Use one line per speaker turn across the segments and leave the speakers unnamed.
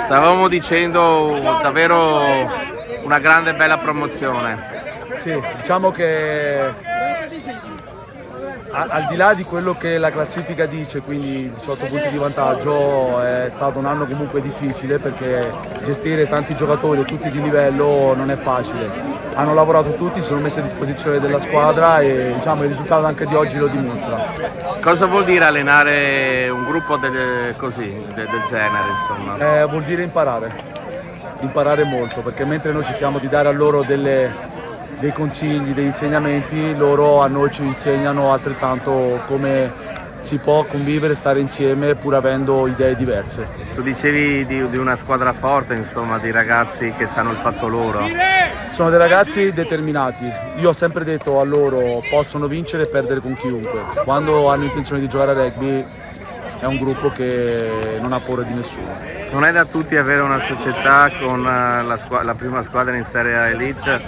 Stavamo dicendo davvero una grande bella promozione.
Sì, diciamo che al di là di quello che la classifica dice, quindi 18 punti di vantaggio, è stato un anno comunque difficile perché gestire tanti giocatori e tutti di livello non è facile. Hanno lavorato tutti, si sono messi a disposizione della squadra e diciamo, il risultato anche di oggi lo dimostra.
Cosa vuol dire allenare un gruppo del genere, insomma?
Vuol dire imparare molto, perché mentre noi cerchiamo di dare a loro dei consigli, degli insegnamenti, loro a noi ci insegnano altrettanto come si può convivere, stare insieme pur avendo idee diverse.
Tu dicevi di una squadra forte, insomma, di ragazzi che sanno il fatto loro.
Sono dei ragazzi determinati. Io ho sempre detto a loro possono vincere e perdere con chiunque. Quando hanno intenzione di giocare a rugby è un gruppo che non ha paura di nessuno.
Non è da tutti avere una società con la prima squadra in Serie A Elite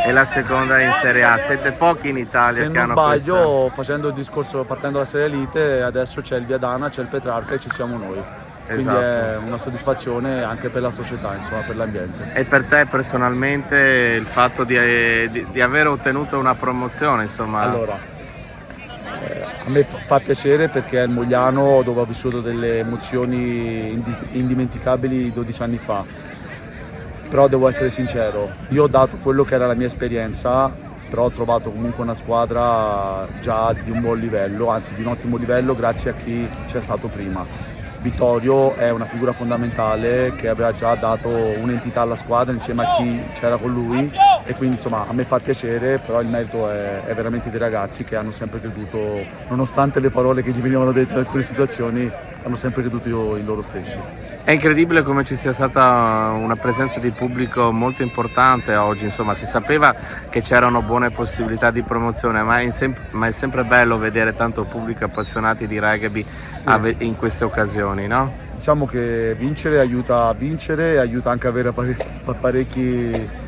e la seconda in Serie A. Siete pochi in Italia che hanno questa.
Se non sbaglio, facendo il discorso partendo dalla Serie Elite, adesso c'è il Viadana, c'è il Petrarca e ci siamo noi. Quindi
Esatto.
è una soddisfazione anche per la società, insomma, per l'ambiente.
E per te personalmente il fatto di aver ottenuto una promozione, insomma?
Allora, a me fa piacere perché è il Mogliano dove ho vissuto delle emozioni indimenticabili 12 anni fa. Però devo essere sincero, io ho dato quello che era la mia esperienza, però ho trovato comunque una squadra già di un buon livello, anzi di un ottimo livello grazie a chi c'è stato prima. Vittorio è una figura fondamentale che aveva già dato un'entità alla squadra insieme a chi c'era con lui e quindi insomma a me fa piacere, però il merito è veramente dei ragazzi che hanno sempre creduto, nonostante le parole che gli venivano dette in alcune situazioni, hanno sempre creduto in loro stessi.
È incredibile come ci sia stata una presenza di pubblico molto importante oggi, insomma si sapeva che c'erano buone possibilità di promozione, ma è sempre bello vedere tanto pubblico appassionati di rugby in queste occasioni, no?
Diciamo che vincere aiuta a vincere e aiuta anche a avere parecchie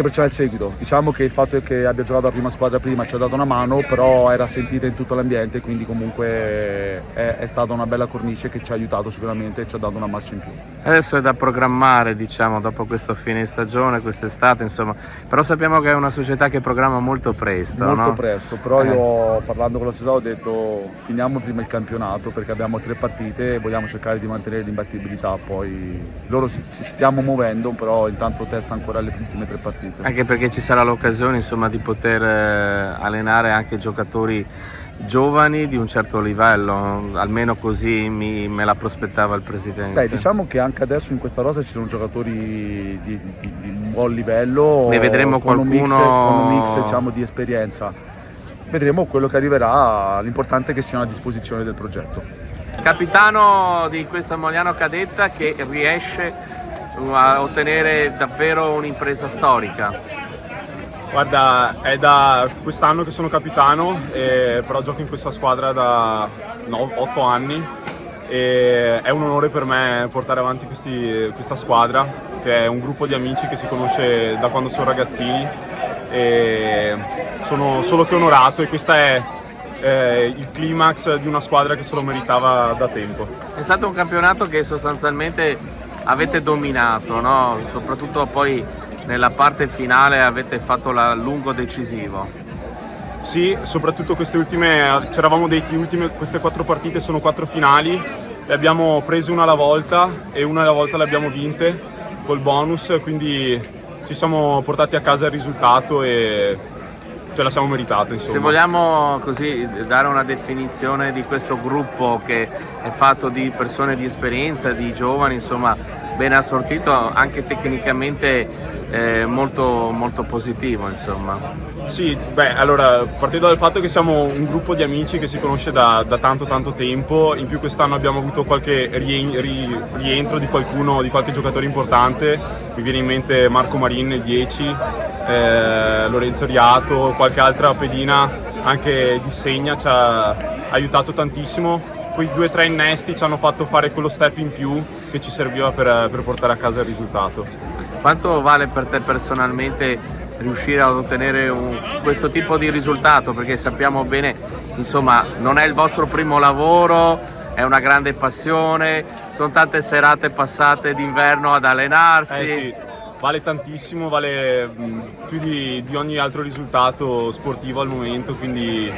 persone al seguito. Diciamo che il fatto che abbia giocato la prima squadra prima ci ha dato una mano, però era sentita in tutto l'ambiente, quindi comunque è stata una bella cornice che ci ha aiutato sicuramente e ci ha dato una marcia in più.
Adesso è da programmare, diciamo, dopo questo fine stagione, quest'estate, insomma, però sappiamo che è una società che programma molto presto,
molto
no?
presto, però io parlando con la società ho detto finiamo prima il campionato perché abbiamo 3 partite e vogliamo cercare di mantenere l'imbattibilità, poi loro si stiamo muovendo, però intanto testa ancora le ultime 3 partite.
Anche perché ci sarà l'occasione, insomma, di poter allenare anche giocatori giovani di un certo livello, almeno così me la prospettava il presidente.
Beh, diciamo che anche adesso in questa rosa ci sono giocatori di un buon livello,
ne vedremo
con
qualcuno
con un mix diciamo, di esperienza. Vedremo quello che arriverà, l'importante è che siano a disposizione del progetto.
Capitano di questa Mogliano Cadetta che riesce a ottenere davvero un'impresa storica.
Guarda, è da quest'anno che sono capitano, però gioco in questa squadra da 8 anni e è un onore per me portare avanti questa squadra, che è un gruppo di amici che si conosce da quando sono ragazzini e sono solo che onorato e questo è il climax di una squadra che se lo meritava da tempo.
È stato un campionato che sostanzialmente avete dominato, no? Soprattutto poi nella parte finale avete fatto il lungo decisivo.
Sì, soprattutto queste ultime, ci eravamo detti, queste 4 partite sono 4 finali, le abbiamo prese una alla volta e una alla volta le abbiamo vinte col bonus, quindi ci siamo portati a casa il risultato e ce la siamo meritata, insomma.
Se vogliamo così dare una definizione di questo gruppo che è fatto di persone di esperienza, di giovani, insomma, ben assortito, anche tecnicamente molto, molto positivo, insomma.
Sì, beh, allora, partendo dal fatto che siamo un gruppo di amici che si conosce da tanto tempo, in più quest'anno abbiamo avuto qualche rientro di qualche giocatore importante, mi viene in mente Marco Marin nel 10, Lorenzo Riato, qualche altra pedina anche di segna ci ha aiutato tantissimo. Quei 2 o 3 innesti ci hanno fatto fare quello step in più che ci serviva per portare a casa il risultato.
Quanto vale per te personalmente riuscire ad ottenere questo tipo di risultato? Perché sappiamo bene, insomma, non è il vostro primo lavoro, è una grande passione, sono tante serate passate d'inverno ad allenarsi.
Sì, vale tantissimo, vale più di ogni altro risultato sportivo al momento, quindi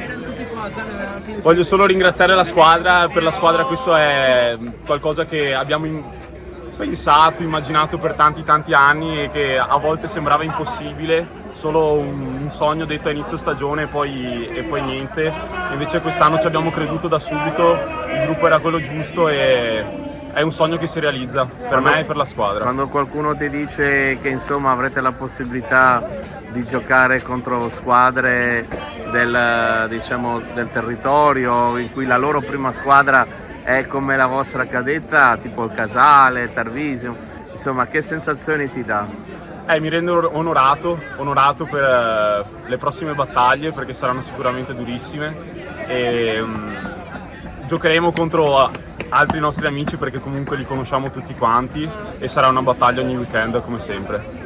voglio solo ringraziare la squadra. Per la squadra questo è qualcosa che abbiamo pensato, immaginato per tanti anni e che a volte sembrava impossibile, solo un sogno detto a inizio stagione e poi niente. Invece quest'anno ci abbiamo creduto da subito, il gruppo era quello giusto e è un sogno che si realizza per me e per la squadra.
Quando qualcuno ti dice che insomma avrete la possibilità di giocare contro squadre del territorio in cui la loro prima squadra è come la vostra cadetta, tipo il Casale, Tarvisio, insomma, che sensazioni ti dà?
Mi rendo onorato per le prossime battaglie, perché saranno sicuramente durissime e giocheremo contro altri nostri amici, perché comunque li conosciamo tutti quanti, e sarà una battaglia ogni weekend come sempre.